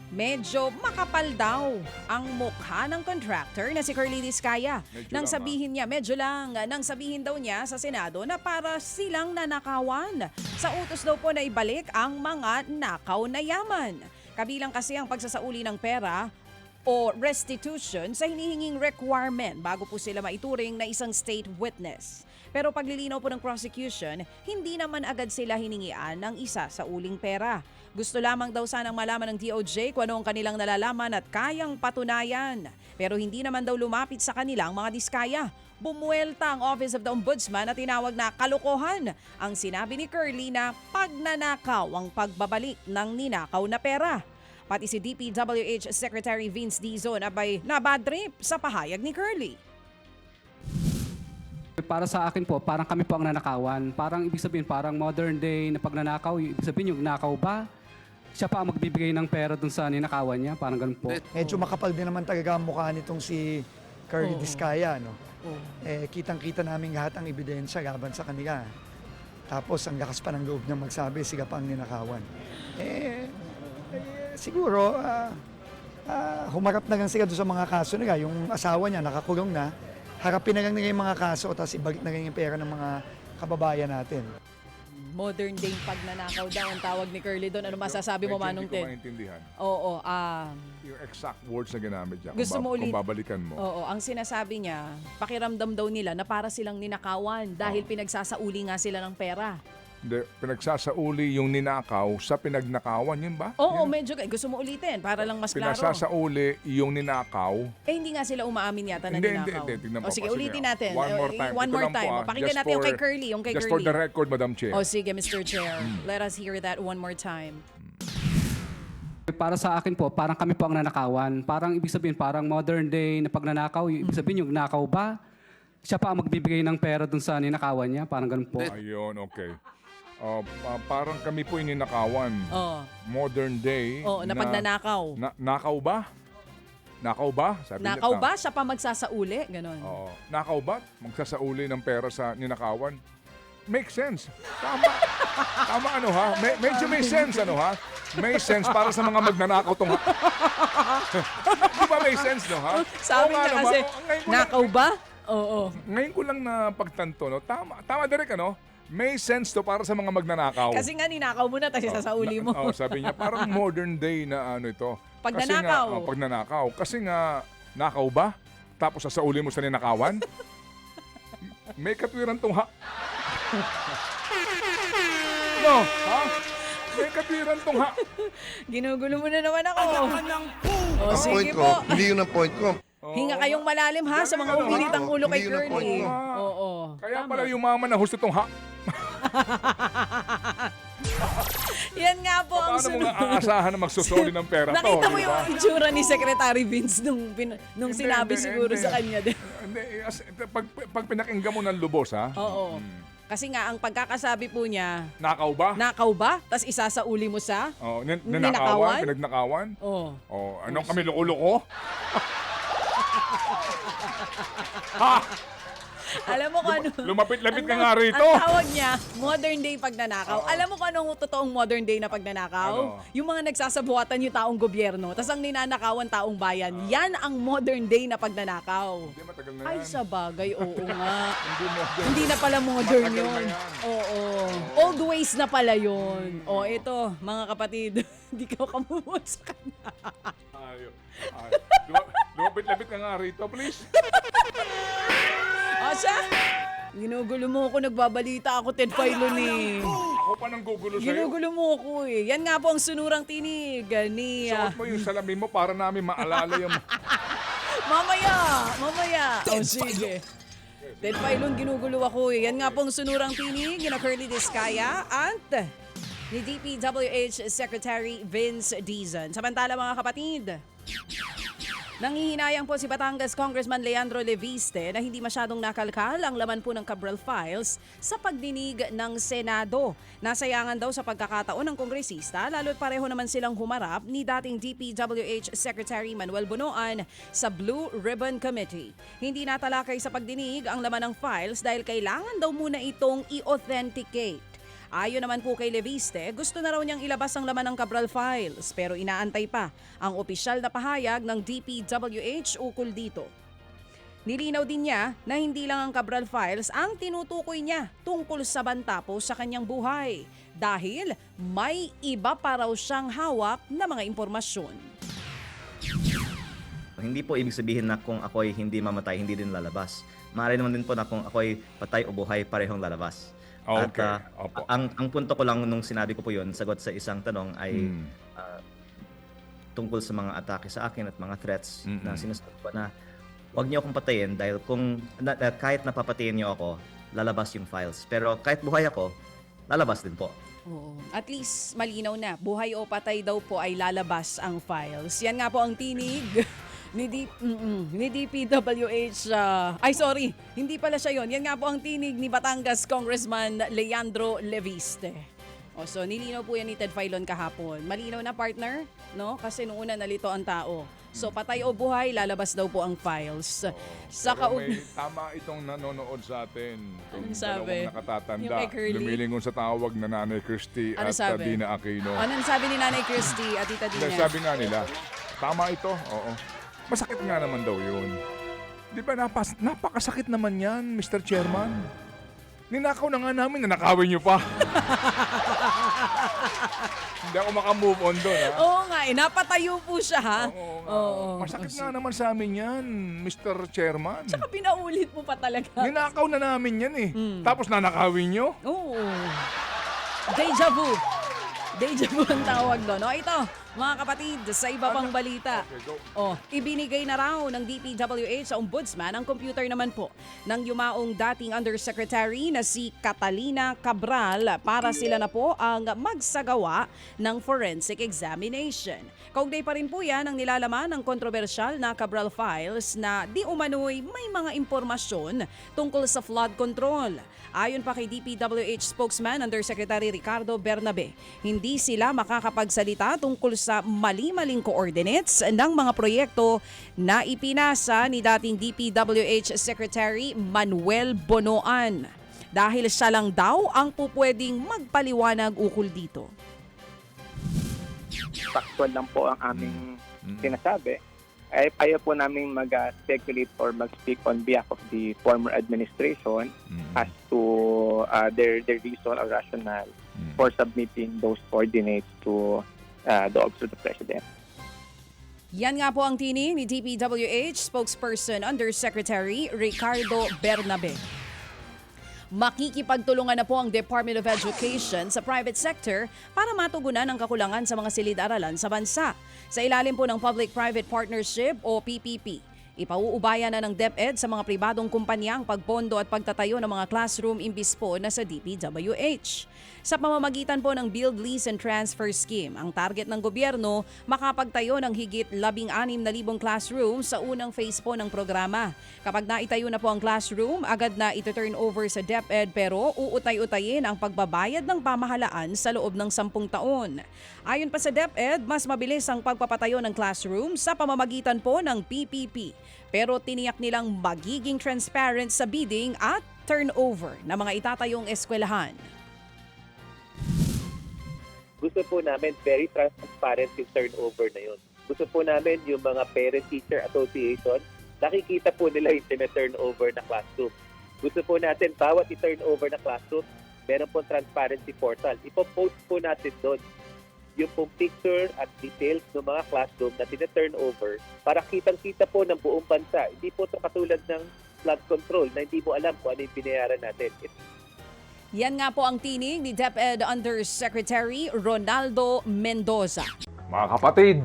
Medyo makapal daw ang mukha ng contractor na si Curly Discaya. Nang sabihin niya, medyo lang, nang sabihin daw niya sa Senado na para silang nanakawan. Sa utos daw po na ibalik ang mga nakaw na yaman. Kabilang kasi ang pagsasauli ng pera o restitution sa hinihinging requirement bago po sila maituring na isang state witness. Pero paglilinaw po ng prosecution, hindi naman agad sila hiningian ng isa sa uling pera. Gusto lamang daw sanang malaman ng DOJ kung ano ang kanilang nalalaman at kayang patunayan. Pero hindi naman daw lumapit sa kanilang mga diskaya. Bumuelta ang Office of the Ombudsman at tinawag na kalokohan ang sinabi ni Curly na pagnanakaw ang pagbabalik ng ninakaw na pera. Pati si DPWH Secretary Vince Dizon abay nabadtrip sa pahayag ni Curly. Para sa akin po, parang kami po ang nanakawan. Parang ibig sabihin, parang modern day na pagnanakaw. Ibig sabihin, yung nakaw ba? Siya pa ang magbibigay ng pera dun sa ninakawan niya. Parang ganun po. Medyo makapal din naman talaga ang mukha nitong si Curly Discaya, no? Kitang-kita namin lahat ang ebidensya laban sa kanila. Tapos ang lakas pa ng loob niya magsabi, sila pa ang ninakawan. Siguro, humarap na lang sila doon sa mga kaso nila. Yung asawa niya, nakakulong na. Harapin na lang nila yung mga kaso, tapos ibalik na lang yung pera ng mga kababayan natin. Modern day pagnanakaw daw ang tawag ni Curly doon. Ano masasabi mo, Manong Hindi ko Ted? maintindihan. Oo, Yung exact words na ginamit niya. Gusto mo ulit? Kung babalikan mo. Oo, ang sinasabi niya, pakiramdam daw nila na para silang ninakawan dahil pinagsasauli nga sila ng pera. Hindi, pinagsasauli yung ninakaw sa pinagnakawan. Yun ba? Oo, Yun. medyo. Gusto mo ulitin para lang mas klaro. Pinasasauli yung ninakaw. Hindi nga sila umaamin yata na Hindi. ninakaw. Tingnan O mo. sige, Kasi ulitin natin. One more time. One Ito more lang po, time. ah. Pakinggan Just natin yung for- kay Curly. Yung kay Just Curly. for the record, Madam Chair. O sige, Mr. Chair. Let us hear that one more time. Para sa akin po, parang kami po ang nanakawan. Parang ibig sabihin, parang modern day na pagnanakaw. Ibig sabihin, yung nakaw ba? Siya pa ang magbibigay ng pera dun sa ninakawan niya. Parang ganun po. Ayun, okay. Parang kami po ininakawan. Oo. Modern day. Na pagnanakaw. Nakaw ba? Nakaw ba? Sabi niya, Nakaw ba? Siya pa magsasauli? Ganon. Oo. Nakaw ba? Magsasauli ng pera sa ninakawan? Make sense. Tama. Tama ano ha? Medyo may sense ano ha? May sense para sa mga magnanakaw tong ha? Di ba may sense no ha? Sabi Oo nga niya naman. kasi, Ngayon ko nakaw ba? Oo. Ngayon ko lang na pagtanto no. Tama direk ano? May sense to para sa mga magnanakaw. Kasi nga ninakaw mo na, tapos sasauli mo. Sabi niya, parang modern day na ano ito. Pagnanakaw. Kasi nga, pagnanakaw. Kasi nga, nakaw ba? Tapos sasauli mo sa ninakawan? May katwiran tong ha. No, ha? May katwiran tong ha. Ginugulo mo na naman ako. O Ang sige point ko, po. hindi yun ang point ko. Hinga kayong malalim ha sa mga Galing, ano, uminit ang ha? ulo kay Hindi yun ang point Curly. ko. Oo. Kaya Tama. pala yumaman na husto tong ha. Yan nga po ang Paano mo sunod. nga aasahan na magsusoli ng pera to? Nakita mo di yung ba? itsura ni Secretary Vince nung Hindi, sinabi hindi, siguro hindi. sa kanya din. Hindi, pag pinakinggan mo ng lubos ha. Oo. Kasi nga, ang pagkakasabi po niya, Nakaw ba? nakaw ba? Tapos isasauli mo sa? Oh, Ninakawan? ninakawan? Pinagnakawan? Oo. Oh, anong kami loko-loko? Ha? Alam mo kung ano? Lumapit-lapit ka nga rito. Ang tawag niya, modern day pagnanakaw. Alam mo kung anong totoong modern day na pagnanakaw? Ano? Yung mga nagsasabuatan yung taong gobyerno, tas ang ninanakawan taong bayan. Yan ang modern day na pagnanakaw. Hindi, matagal na Ay, yan. sa bagay, oo nga. Hindi mo. Hindi na pala modern Matagal na yun. yan. Oo. Old ways na pala yun. O, ito, mga kapatid, hindi ka kamumuha sa kanya. Ayo. Lumapit-lapit ka nga rito, please. O, siya? Ginugulo mo ako, nagbabalita ako, Ted Filon eh. Ako pa nang gugulo sa'yo. Ginugulo mo ako eh. Yan nga po ang sunurang tinig ni... Suot mo yung salamin mo para namin maalala yung... Mamaya. O sige. Ted Filon, ginugulo ako eh. Yan nga po ang sunurang tinig ni Curly Discaya at ni DPWH Secretary Vince Dizon. Samantala mga kapatid, nanghihinayang po si Batangas Congressman Leandro Leviste na hindi masyadong nakalkal ang laman po ng Cabral Files sa pagdinig ng Senado. Nasayangan daw sa pagkakataon ng kongresista lalo't pareho naman silang humarap ni dating DPWH Secretary Manuel Bonoan sa Blue Ribbon Committee. Hindi natalakay sa pagdinig ang laman ng files dahil kailangan daw muna itong i-authenticate. Ayon naman po kay Leviste, gusto na raw niyang ilabas ang laman ng Cabral Files pero inaantay pa ang opisyal na pahayag ng DPWH ukol dito. Nilinaw din niya na hindi lang ang Cabral Files ang tinutukoy niya tungkol sa banta po sa kanyang buhay dahil may iba pa raw siyang hawak na mga impormasyon. Hindi po ibig sabihin na kung ako'y hindi mamatay, hindi din lalabas. Maaari naman din po na kung ako'y patay o buhay, parehong lalabas. Okay. At Opo. ang punto ko lang nung sinabi ko po yun, sagot sa isang tanong ay tungkol sa mga atake sa akin at mga threats na sinasabi ko na huwag niyo akong patayin dahil kahit napapatayin niyo ako, lalabas yung files. Pero kahit buhay ako, lalabas din po. Oo. At least malinaw na, buhay o patay daw po ay lalabas ang files. Yan nga po ang tinig ni DPWH. Hindi pala siya yon. Yan nga po ang tinig ni Batangas Congressman Leandro Leviste. So nilinaw po yan ni Ted Filon kahapon. Malinaw na, partner, no? Kasi noong una nalito ang tao. So patay o buhay, lalabas daw po ang files. Pero may tama itong nanonood sa atin. Itong Anong sabi? dalawang nakatatanda. Yung kay Curly? Lumilingon sa tawag na Nanay Christy Ano at sabi? Dina Aquino. Anong sabi ni Nanay Christy at Tita Hindi, Dina? sabi nga nila, tama ito. Oo. Masakit nga naman daw yun. Di ba napakasakit naman yan, Mr. Chairman? Ninakaw na nga namin, nanakawin niyo pa. Hindi ako makamove on doon, ha? Oo nga, napatayo po siya, ha? Oo nga. Oo. Masakit nga naman sa amin yan, Mr. Chairman. Tsaka pinaulit mo pa talaga. Ninakaw na namin yan eh. Tapos nanakawin niyo? Oo. Deja vu. Deja vu ang tawag doon. O ito, mga kapatid, sa iba pang balita. Okay, go. Ibinigay na raw ng DPWH sa ombudsman ang computer naman po ng yumaong dating undersecretary na si Catalina Cabral para sila na po ang magsagawa ng forensic examination. Kaugnay pa rin po yan ang nilalaman ng kontrobersyal na Cabral Files na di umano'y may mga impormasyon tungkol sa flood control. Ayon pa kay DPWH spokesman Undersecretary Ricardo Bernabe, hindi sila makakapagsalita tungkol sa mali-maling coordinates ng mga proyekto na ipinasa ni dating DPWH Secretary Manuel Bonoan. Dahil siya lang daw ang pupwedeng magpaliwanag ukol dito. Factual lang po ang aming sinasabi. Ay ayaw po namin mag-speculate or mag-speak on behalf of the former administration as to their reason or rationale for submitting those coordinates to the Office of the President. Yan nga po ang tinig ni DPWH spokesperson Undersecretary Ricardo Bernabe. Makikipagtulungan na po ang Department of Education sa private sector para matugunan ang kakulangan sa mga silid-aralan sa bansa. Sa ilalim po ng Public-Private Partnership o PPP, ipauubayan na ng DepEd sa mga pribadong kumpanya ang pagpondo at pagtatayo ng mga classroom imbis po na sa DPWH. Sa pamamagitan po ng Build, Lease and Transfer Scheme, ang target ng gobyerno makapagtayo ng higit 16,000 classrooms sa unang phase po ng programa. Kapag naitayo na po ang classroom, agad na ito-turn over sa DepEd pero uutay-utayin ang pagbabayad ng pamahalaan sa loob ng 10 taon. Ayon pa sa DepEd, mas mabilis ang pagpapatayo ng classroom sa pamamagitan po ng PPP. Pero tiniyak nilang magiging transparent sa bidding at turnover ng mga itatayong eskwelahan. Gusto po namin very transparent yung turnover na yun. Gusto po namin yung mga parent-teacher association, nakikita po nila yung turnover na classroom. Gusto po natin bawat i-turnover na classroom, meron po transparency portal. Ipo-post po natin doon yung pong picture at details ng mga classroom na tina-turnover para kitang-kita po ng buong bansa. Hindi po ito katulad ng flood control na hindi mo alam kung ano yung binayaran natin. Yan nga po ang tinig ni DepEd Undersecretary Ronaldo Mendoza. Mga kapatid,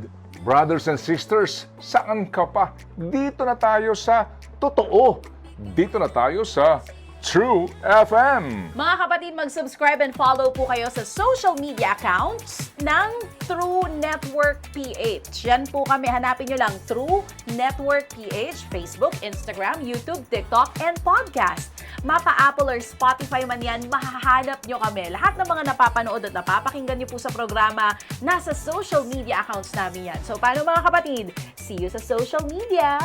brothers and sisters, saan ka pa? Dito na tayo sa totoo. Dito na tayo sa True FM. Mga kapatid, mag-subscribe and follow po kayo sa social media accounts ng True Network PH. Yan po kami, hanapin nyo lang True Network PH, Facebook, Instagram, YouTube, TikTok, and podcast. Mapa Apple or Spotify man yan, mahahanap nyo kami. Lahat ng mga napapanood at napapakinggan nyo po sa programa, nasa social media accounts namin yan. So paano mga kapatid? See you sa social media!